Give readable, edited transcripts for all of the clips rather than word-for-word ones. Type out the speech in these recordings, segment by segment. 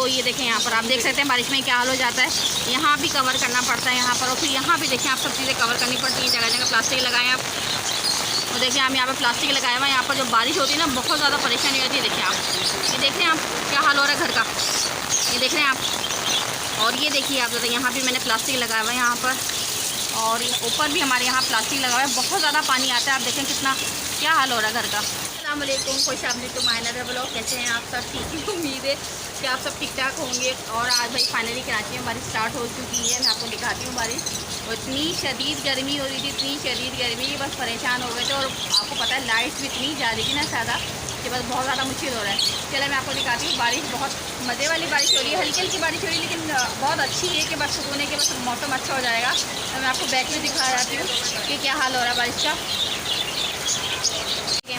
करो। ये देखें यहाँ पर आप देख सकते हैं बारिश में क्या हाल हो जाता है। यहाँ भी कवर करना पड़ता है यहाँ पर, और फिर यहाँ भी देखें आप सब चीज़ें कवर करनी पड़ती हैं। जगह जगह प्लास्टिक लगाएं आप, और देखिए हम यहाँ पर प्लास्टिक लगाया हुआ है। यहाँ पर जो बारिश होती है ना बहुत ज़्यादा परेशानी होती है। देखिए आप, ये देख रहे हैं आप क्या हाल हो रहा है घर का, ये देख रहे हैं आप। और ये देखिए आप जरा, यहाँ भी मैंने प्लास्टिक लगाया हुआ है यहाँ पर, और ऊपर भी हमारे यहाँ प्लास्टिक लगा हुआ है। बहुत ज़्यादा पानी आता है, आप देखें कितना क्या हाल हो रहा है घर का। अस्सलाम वालेकुम, खुश आमदीद मायना ब्लॉग। कैसे हैं आप सब? ठीक है, उम्मीद है कि आप सब ठीक ठाक होंगे। और आज भाई फाइनली कराची में बारिश स्टार्ट हो चुकी है। मैं आपको दिखाती हूँ बारिश। और इतनी शदीद गर्मी हो रही थी, इतनी शदीद गर्मी, बस परेशान हो गए थे। और आपको पता है लाइट भी इतनी जा रही थी ना ज़्यादा, कि बस बहुत ज़्यादा मुश्किल हो रहा है। चलो मैं आपको दिखाती हूँ बारिश। बहुत मज़े वाली बारिश हो रही है, हल्की हल्की बारिश हो रही है, लेकिन बहुत अच्छी है कि बस सुकून है कि बस मौसम अच्छा हो जाएगा। तो मैं आपको बैक में दिखा जाती हूँ कि क्या हाल हो रहा है बारिश का।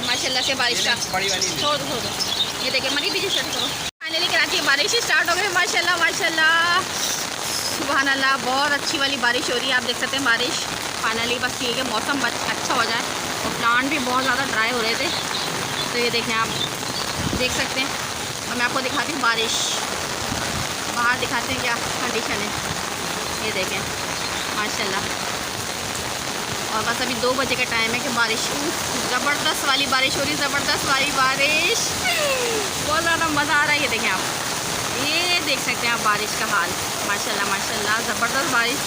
माशाल्लाह से बारिश का छोड़ दो। ये देखिए मरी पीछे सेट करो। फाइनली कराची में बारिश स्टार्ट हो गई। माशाल्लाह माशाल्लाह, सुभान अल्लाह, बहुत अच्छी वाली बारिश हो रही है। आप देख सकते हैं बारिश फाइनली, बस ये कि मौसम अच्छा हो जाए। और प्लांट भी बहुत ज़्यादा ड्राई हो रहे थे। तो ये देखें आप देख सकते हैं। और मैं आपको दिखाती हूँ बारिश, बाहर दिखाते हैं क्या कंडीशन है। ये देखें माशाल्लाह। और बस अभी 2 बजे का टाइम है कि बारिश ज़बरदस्त वाली बारिश हो रही है, ज़बरदस्त वाली बारिश, बहुत ज़्यादा मज़ा आ रहा है। ये देखें आप, ये देख सकते हैं आप बारिश का हाल। माशाल्लाह माशाल्लाह, ज़बरदस्त बारिश।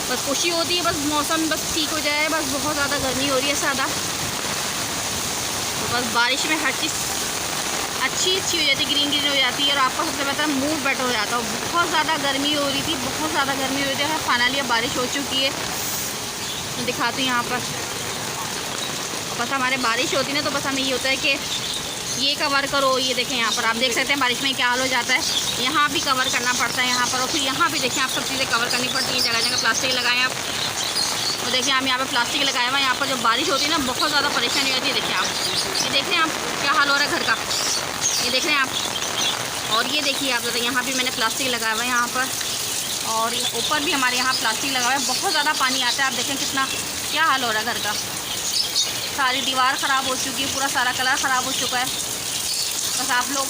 बस खुशी होती है बस मौसम बस ठीक हो जाए। बस बहुत ज़्यादा गर्मी हो रही है ज़्यादा, तो बस बारिश में हर चीज़ अच्छी हो जाती है, ग्रीन ग्रीन हो जाती है। और आपका सबसे बेहतर मूड बेटर हो जाता है। बहुत ज़्यादा गर्मी हो रही थी, बहुत ज़्यादा गर्मी हो रही है। फाइनली अब बारिश हो चुकी है, दिखाती हूँ यहाँ पर। बस हमारे बारिश होती है ना, तो बस हमें ये होता है कि ये कवर करो। ये देखें यहाँ पर आप देख सकते हैं बारिश में क्या हाल हो जाता है। यहाँ भी कवर करना पड़ता है यहाँ पर, और फिर यहाँ भी देखें आप सब चीज़ें कवर करनी पड़ती हैं। जगह जगह प्लास्टिक लगाएं आप, और देखिए हम यहाँ पर प्लास्टिक लगाया हुआ है। यहाँ पर जो बारिश होती है ना बहुत ज़्यादा परेशानी होती है। देखिए आप, ये देख रहे हैं आप क्या हाल हो रहा है घर का, ये देख रहे हैं आप। और ये देखिए आप जरा, यहाँ भी मैंने प्लास्टिक लगाया हुआ है यहाँ पर, और ऊपर भी हमारे यहाँ प्लास्टिक लगा हुआ है। बहुत ज़्यादा पानी आता है, आप देखें कितना क्या हाल हो रहा है घर का। सारी दीवार ख़राब हो चुकी है, पूरा सारा कलर ख़राब हो चुका है। बस आप लोग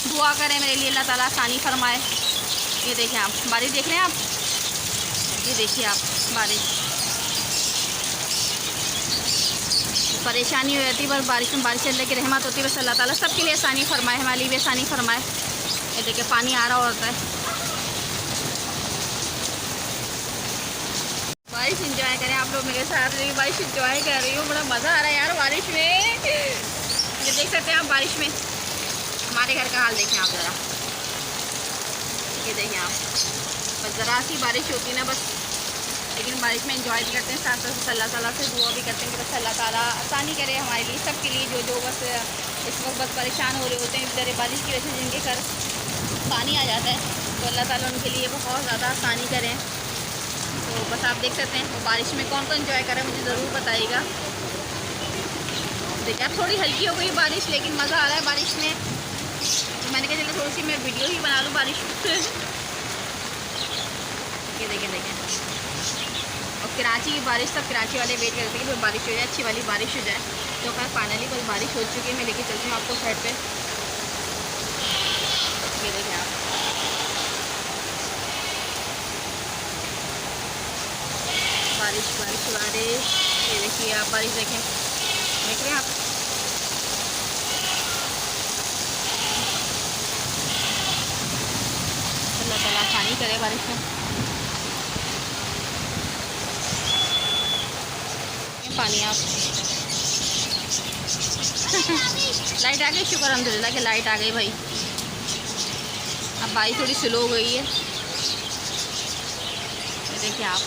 दुआ करें मेरे लिए, अल्लाह ताला आसानी फरमाए। ये देखें आप बारिश देख रहे हैं आप, ये देखिए आप बारिश, परेशानी हो जाती है बस बारिश में। बारिश अल्लाह की रहमत होती है, बस अल्लाह ताला सबके लिए आसानी फरमाए, हमारे लिए भी आसानी फरमाए। ये देखिए पानी आ रहा होता है। बारिश इंजॉय करें आप लोग मेरे साथ। बारिश इंजॉय कर रही हूँ, बड़ा मज़ा आ रहा है यार बारिश में। ये देख सकते हैं आप बारिश में हमारे घर का हाल देखें आप ज़रा, ये देखें आप। बस ज़रा सी बारिश होती है ना बस, लेकिन बारिश में इंजॉय भी करते हैं, साथ साथ अल्लाह ताला से दुआ भी करते हैं कि बस अल्लाह ताला आसानी करे हमारे लिए, सबके लिए जो बस इस वक्त बस परेशान हो रहे होते हैं बेचारे बारिश की वजह से, जिनके घर पानी आ जाता है, तो अल्लाह ताला उनके लिए बहुत ज़्यादा आसानी करें। तो बस आप देख सकते हैं वो बारिश में कौन कौन एंजॉय करें मुझे ज़रूर बताइएगा। देखिए अब थोड़ी हल्की हो गई बारिश, लेकिन मज़ा आ रहा है बारिश में। तो मैंने कहा चलो थोड़ी सी मैं वीडियो ही बना लूँ बारिश ये देखें। और कराची की बारिश, सब कराची वाले वेट करते हैं कि बारिश हो जाए, अच्छी वाली बारिश हो जाए। तो खैर फाइनली बस बारिश हो चुकी है। मैं लेके चलती हूँ आपको साइड पे। ये देखें आप, बारिश बारिश बारिश। ये देखिए आप बारिश देखें, देख रहे हैं आप। अल्लाह ताला आसानी करे बारिश में। पानी आप लाइट आ गई, शुक्र अल्हम्दुलिल्लाह कि लाइट आ गई भाई। अब बारिश थोड़ी स्लो हो गई है। देखिए आप,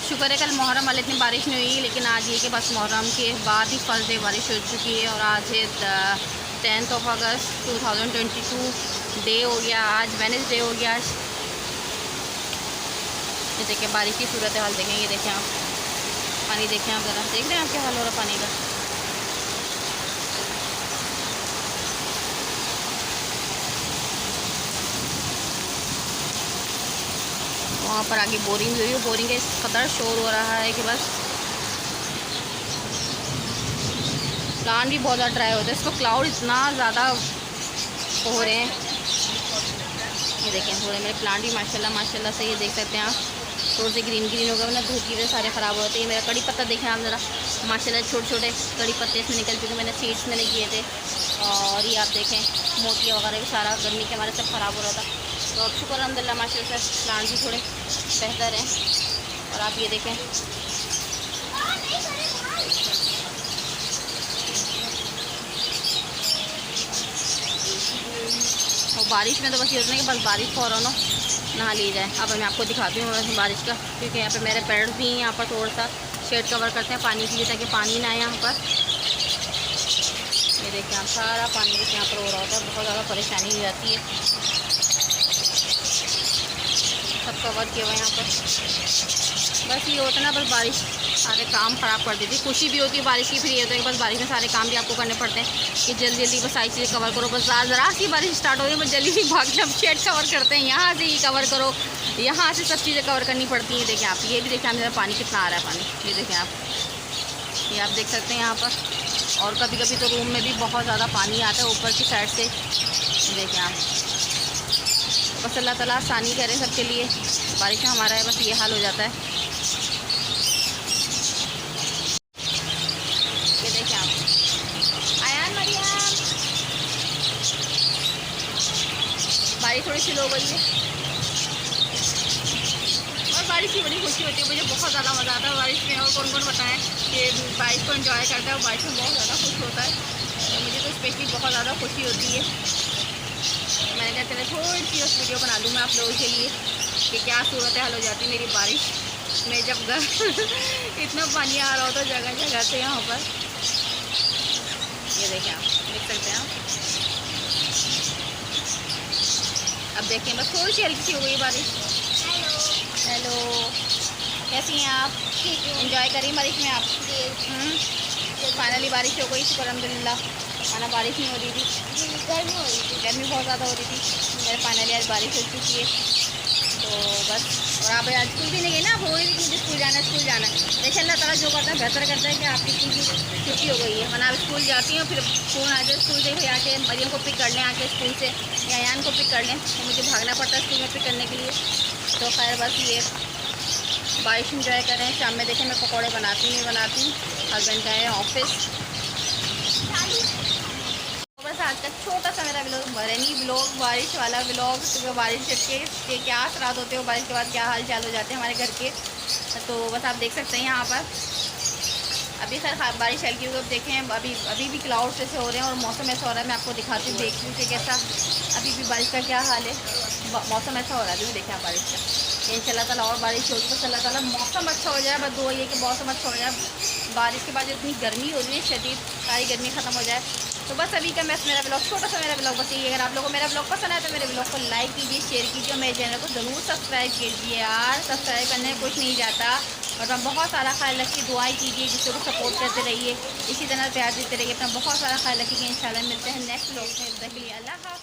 शुक्र है कल मुहर्रम वाले इतनी बारिश नहीं हुई, लेकिन आज ये कि बस मुहर्रम के बाद ही फर्स्ट डे बारिश हो चुकी है। और आज है 10 अगस्त 2022 डे हो गया, आज वेडनेसडे हो गया आज। ये देखिए बारिश की सूरत हाल देखें, ये देखें आप पानी देखें आप ज़रा, देख रहे हैं आप क्या हाल हो रहा है पानी का। वहाँ पर आगे बोरिंग हुई है, बोरिंग का इस कदर शोर हो रहा है कि बस प्लांट भी बहुत ज़्यादा ड्राई होता है। इसको क्लाउड इतना ज़्यादा हो रहे हैं। ये देखें हो रहे मेरे प्लांट भी माशाल्लाह माशाल्लाह से, ये देख सकते हैं आप, थोड़े से ग्रीन ग्रीन हो गए ना, धूप की वजह सारे ख़राब हो जाते हैं। मेरा कड़ी पत्ता देखें आप ज़रा, माशाल्लाह छोटे छोटे कड़ी पत्ते इसमें निकल चुके, मैंने सीड्स मैंने किए थे। और ये आप देखें मोतिया वगैरह भी सारा गर्मी के हमारे सब ख़राब हो रहा था। तो अब शुक्र अल्हम्दुलिल्लाह माशाल्लाह से प्लांट भी थोड़े बेहतर हैं। और आप ये देखें और बारिश में तो बस ये होता है कि बस बारिश फ़ौरन हो नहा ली जाए। अब मैं आपको दिखाती हूँ बारिश का, क्योंकि यहाँ पे मेरे पेड़ भी हैं, यहाँ पर थोड़ा सा शेड कवर करते हैं पानी के लिए ताकि पानी ना आए यहाँ पर। ये देखिए आप सारा पानी यहाँ पर हो रहा होता है, बहुत ज़्यादा परेशानी हो जाती है। सब कवर किया हुआ यहाँ पर। बस ये होता है ना, बस बारिश सारे काम ख़राब कर देती है। खुशी भी होती है बारिश की, फिर ये होता है कि बस बारिश में सारे काम भी आपको करने पड़ते हैं कि जल्दी जल्दी बस सारी चीज़ें कवर करो। बस ज़रा सी बारिश स्टार्ट हो रही है, बस जल्दी जल्दी भाग के हम शेड कवर करते हैं, यहाँ से ही कवर करो, यहाँ से सब चीज़ें कवर करनी पड़ती हैं। देखिए आप, ये भी देखिए मेरा पानी कितना आ रहा है पानी, ये देखें आप, ये आप देख सकते हैं यहाँ पर। और कभी कभी तो रूम में भी बहुत ज़्यादा पानी आता है ऊपर की साइड से, देखें आप। बस अल्लाह ताला आसानी करें सबके लिए। बारिश में हमारा बस ये हाल हो जाता है। ये देखें आप, आयान मरियम, बारिश थोड़ी सी लो हो गई है और बारिश की बड़ी खुशी होती है। मुझे बहुत ज़्यादा मज़ा आता है बारिश में। और कौन कौन बताएं कि बारिश को एंजॉय करता है और बारिश में बहुत ज़्यादा खुश होता है। तो मुझे तो स्पेशली बहुत ज़्यादा खुशी होती है। मैंने कहा चले थोड़ी सी उस वीडियो बना लूँ मैं आप लोगों के लिए कि क्या सूरत हाल हो जाती है मेरी बारिश में, जब घर इतना पानी आ रहा होता है जगह जगह से यहाँ पर। ये देखें आप, देख सकते हैं आप। अब देखें बस थोड़ी सी हल्की सी हो गई बारिश। हेलो, कैसी हैं आप? एंजॉय करिए बारिश में आप। फाइनली बारिश हो गई, शुक्र अल्हम्दुलिल्लाह। खाना बारिश नहीं हो रही थी, गर्मी हो रही थी, गर्मी बहुत ज़्यादा हो रही थी। मेरे फाइनली आज बारिश हो चुकी है, तो बस। और आप आज स्कूल भी नहीं गई ना, आप हो रही थी कि स्कूल जाना स्कूल जाना। देखिए अल्लाह ताला जो करता है बेहतर करता है कि आपकी स्कूल की छुट्टी हो गई है, वरना आप स्कूल जाती हैं फिर फ़ोन आ जाए स्कूल से, फिर आके मरियम को पिक कर लें आके स्कूल से, या अयान को पिक कर लें, तो मुझे भागना पड़ता है स्कूल में पिक करने के लिए। तो खैर बस ये बारिश इंजॉय करें। शाम में देखें मैं पकौड़े बनाती नहीं बनाती, हस्बैंड गए हैं ऑफिस। बस आज का छोटा सा मेरा व्लॉग, रेनी व्लॉग, बारिश वाला व्लॉग। तो बारिश के क्या असरात होते हो, बारिश के बाद क्या हाल चाल हो जाते हैं हमारे घर के, तो बस आप देख सकते हैं यहाँ पर। अभी खैर बारिश हल्की हुई, अब देखें अभी भी क्लाउड्स ऐसे हो रहे हैं और मौसम ऐसा हो रहा है। मैं आपको दिखाती हूँ, देखती हूँ कि कैसा अभी भी बारिश का क्या हाल है। मौसम ऐसा हो रहा है, अभी भी देखें आप बारिश का। इंशाल्लाह ताला और बारिश होगी, बस अल्लाह ताला मौसम अच्छा हो जाए। बस दुआ ये कि मौसम अच्छा हो जाए, बारिश के बाद इतनी गर्मी हो रही है शदीद, सारी गर्मी ख़त्म हो जाए। तो बस अभी का मेरा ब्लॉग, छोटा सा मेरा ब्लॉग बस यही। अगर आप लोगों को मेरा ब्लॉग पसंद आए तो मेरे ब्लॉग को लाइक कीजिए, शेयर कीजिए और मेरे चैनल को ज़रूर सब्सक्राइब कीजिए यार। सब्सक्राइब करने में कुछ नहीं जाता। और मैं बहुत सारा ख्याल रखिए, दुआएं कीजिए, जिससे को सपोर्ट करते रहिए, इसी तरह प्यार देते रहिए। अपना बहुत सारा ख्याल रखिए। इंशाल्लाह मिलते हैं नेक्स्ट ब्लॉग में। अल्लाह।